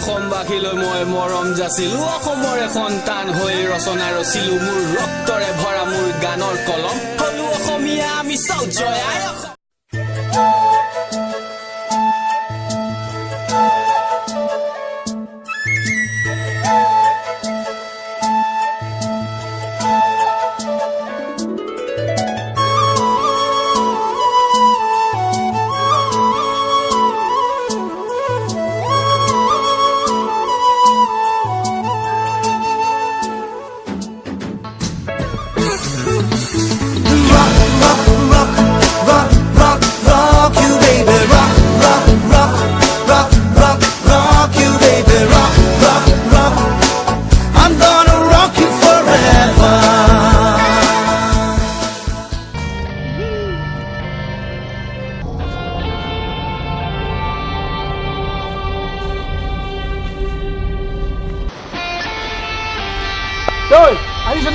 অসমবাসীলৈ মই মৰম যাচিলো অসমৰে সন্তান হৈ ৰচনা ৰচিলো মোৰ ৰক্তৰে ভৰা মোৰ গানৰ কলম হলো অসমীয়া আমি চাও জয় আই অসম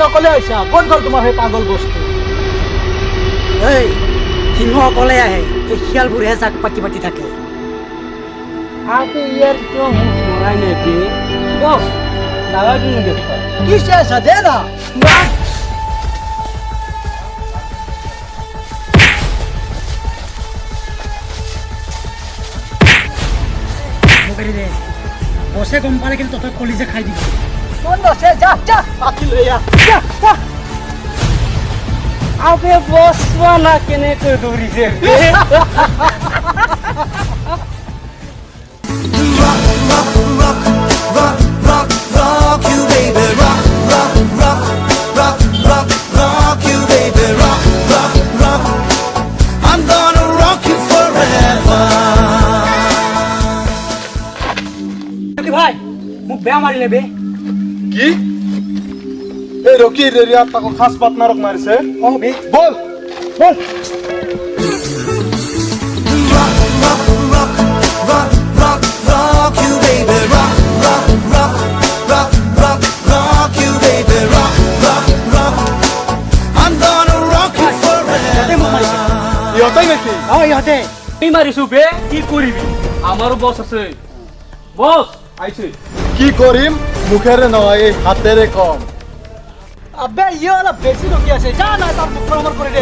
অকলে আহিছা কোন গ'ল তোমাৰ সেই পাগল বস্তু এই সিংহ অকলে আহে এই শিয়ালবোৰহে জাক পাতি পাতি থাকে আপনি ইয়ার क्यों मुंह मोड़ाई नहीं पे बस लगा क्यों नहीं देखता किस ऐसा दे ना মুখেরি দে বসে গম পালে কিন্তু তোর কলিজা খাই দিবি कौन बसे जा जा पाती ले या जा আবে বসবা না কেনে কই দৌড়ি যে ভাই মোক বেয়া মাৰি লেবে কি এই রকি রেরিয়া তাকে খাস পাতনারক মারিছে ও বে বল বল ইহতাই নাকি ইহঁতে এই মারিছু বে কি করিবি আমারও বস আছে বস আইছে কি করিম মুখেরে নয় এই হাতেরে কম अबे ये वाला बेसी रोकी আছে যা না তার মুখ প্রমাণ করে দে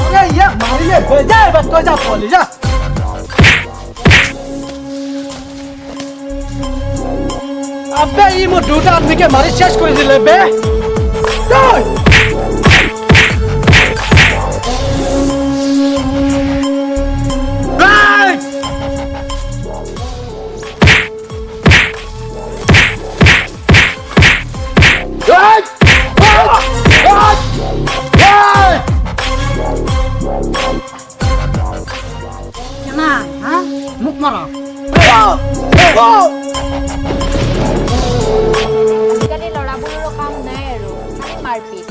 अरे ये मारी ले भेजा बस तो जा बोली जा अबे ये मो দুটা আদমিকে মারি শেষ করে দিলে বে দই না হ্যাঁ মুখ মারা আজিকালি ল'ৰাবোৰৰ কাম নাই আৰু মাৰপিট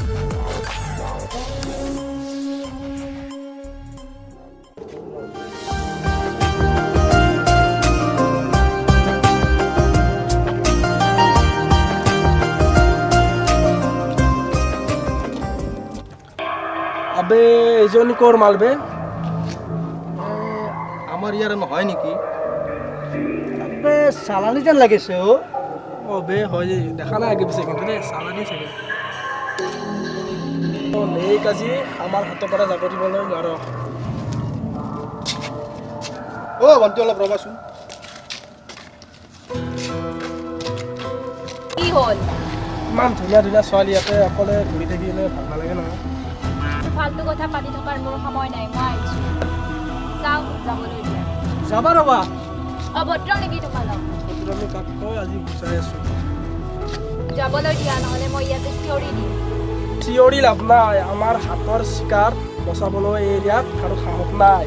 আবে এজনী কোর মালবে আমার ইয়ারে নহয় নেকি আবে সালানি যেন লাগিছে ও বে হয় দেখা নাই আগে পিছে কিন্তু সালানি থাকে ও নেই কাজি আমার হাতৰ পৰা যাব দিবলৈ নোৱাৰ ও বন্তি অলপ ৰবাচোন কি হ'ল ইমান ধুনীয়া ধুনীয়া ছোৱালী ইয়াতে অকলে ঘূৰি থাকিলে ভাল নালাগে নহয় ফাল্টু কথা পাতি থকাৰ মোৰ সময় নাই মই আহিছোঁ যাওঁ যাবলৈ দিয়া যাবা ৰবা অভদ্ৰ নেকি তোমালোক আমি কাক কয় আজি গুচাই আছো যাবলৈ দিয়া নহ'লে মই ইয়াতে চিঞৰি দিম চিঞৰি লাভ নাই আমাৰ হাতৰ চিকাৰ বচাবলৈ এই এৰিয়াত কাৰো সাহস নাই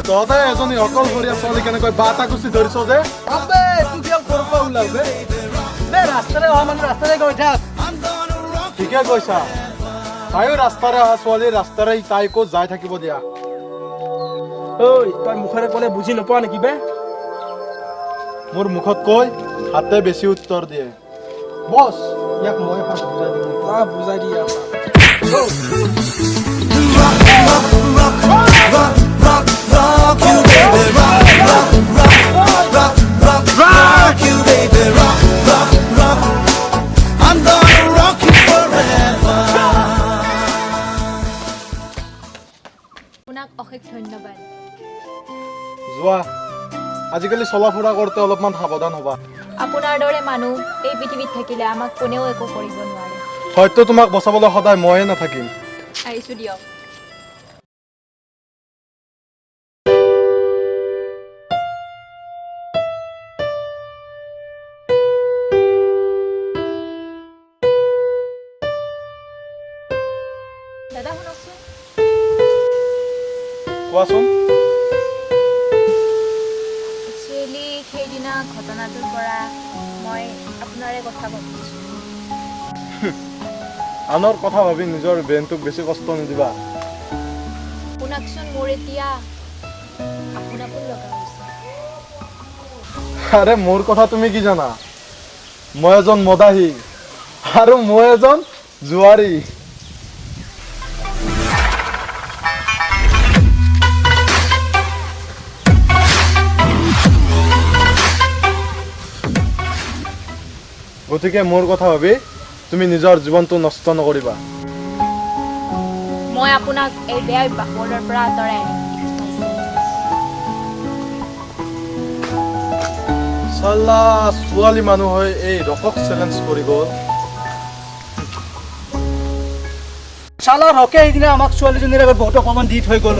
তহঁতে এজনী অকলশৰীয়া ছোৱালী কেনেকৈ বাটা কুচি ধৰিছ যে আবে তুই কিয় কৰিব ওলাও বে ৰাস্তাৰে অহা মানুহ ৰাস্তাৰে গৈ থাক ঠিকে কৈছা তাইও ৰাস্তাৰে অহা ছোৱালী ৰাস্তাৰে তাইকো যাই থাকিব দিয়া ঐ তই মুখেৰে ক'লে বুজি নোপোৱা নেকি বে মোৰ মুখত কৈ হাতে বেছি উত্তৰ দিয়ে বস ইয়াক মই বুজাই দিম বুজাই দিয়া ধন্যবাদ। যোৱা আজিকালি চলা ফুৰা কৰোঁতে অলপমান সাৱধান হ'বা। আপোনাৰ দৰে মানুহ এই পৃথিৱীত থাকিলে আমাক কোনেও একো কৰিব নোৱাৰে। হয়তো তোমাক বচাবলৈ সদায় ময়ে নাথাকিম। আহিছোঁ দিয়ক। দাদা শুনকচোন, কোৱাচোন। একচুৱেলি সেইদিনা ঘটনাটোৰ পৰা মই আপোনাৰে কথা ভাবিছোঁ। আনৰ কথা ভাবি নিজৰ ব্ৰেইনটোক বেছি কষ্ট নিদিবা। আপোনাকচোন মোৰ এতিয়া আপোন লগা হৈছে। আৰে মোৰ কথা তুমি কি জানা? মই এজন মদাহী আৰু মই এজন জুৱাৰী। গতিকে মোৰ কথা ভাবি তুমি নিজৰ জীৱনটো নষ্ট নকৰিবা। মই আপোনাক এই বেয়া অভ্যাসবোৰৰ পৰা আঁতৰাই আনিম। চাল্লা ছোৱালী মানুহ হৈ এই ৰকক চেলেঞ্জ কৰি গ'ল। চালা ৰকে সেইদিনা আমাক ছোৱালীজনীৰ আগত বহুত অকণমান দি থৈ গ'ল।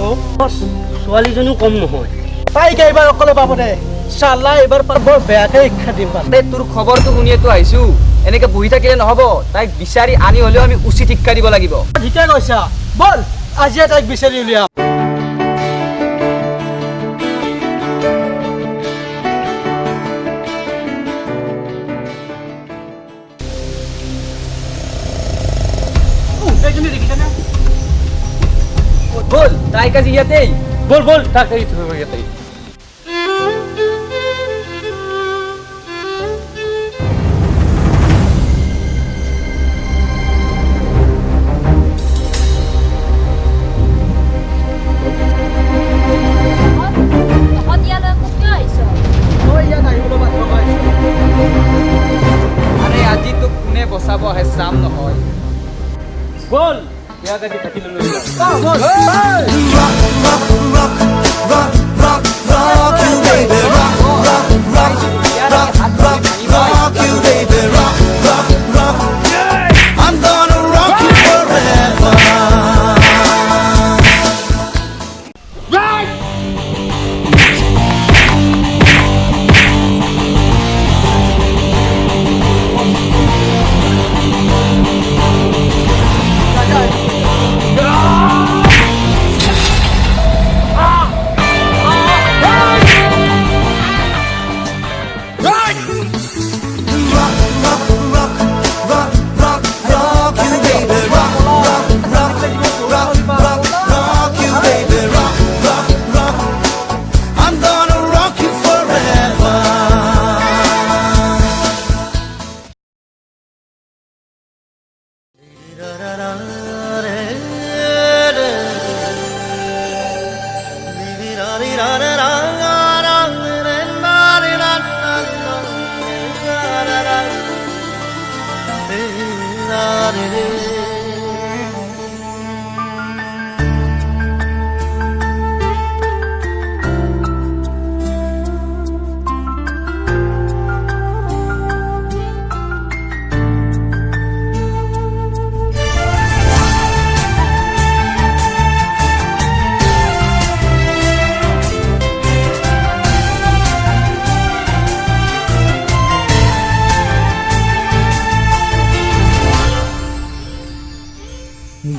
ছোৱালীজনীও কম নহয়, তাইক এইবাৰ অকলে পাব দে। চালা এইবাৰ বৰ বেয়াকে শিক্ষা দিম। তোৰ খবৰটো শুনিয়েতো আহিছো, এনেকে বহি থাকিলে নহব, তাইক বিচাৰি আনি হলেও আমি উচিত শিক্ষা দিব লাগিব। ঠিকে কৈছা, বল আজিয়ে তাইক বিচাৰি উলিয়া। বল তাইক আজি ইয়াতেই, বল বল তাক এই থৈ ইয়াতে। তহঁত ইয়ালৈ আকৌ কিয় আহিছ? আৰে আজি তোক কোনে বচাব আহে চাম নহয়। বল ইয়াক আজি থাকি ললো।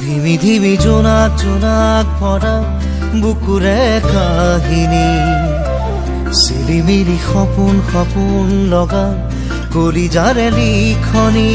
ধিমি ধিমি জোনাক জোনাক ভরা বুকুরে কাহিনী চিলিমিলি সপোন সপোন লগা কলিজাৰে লিখনি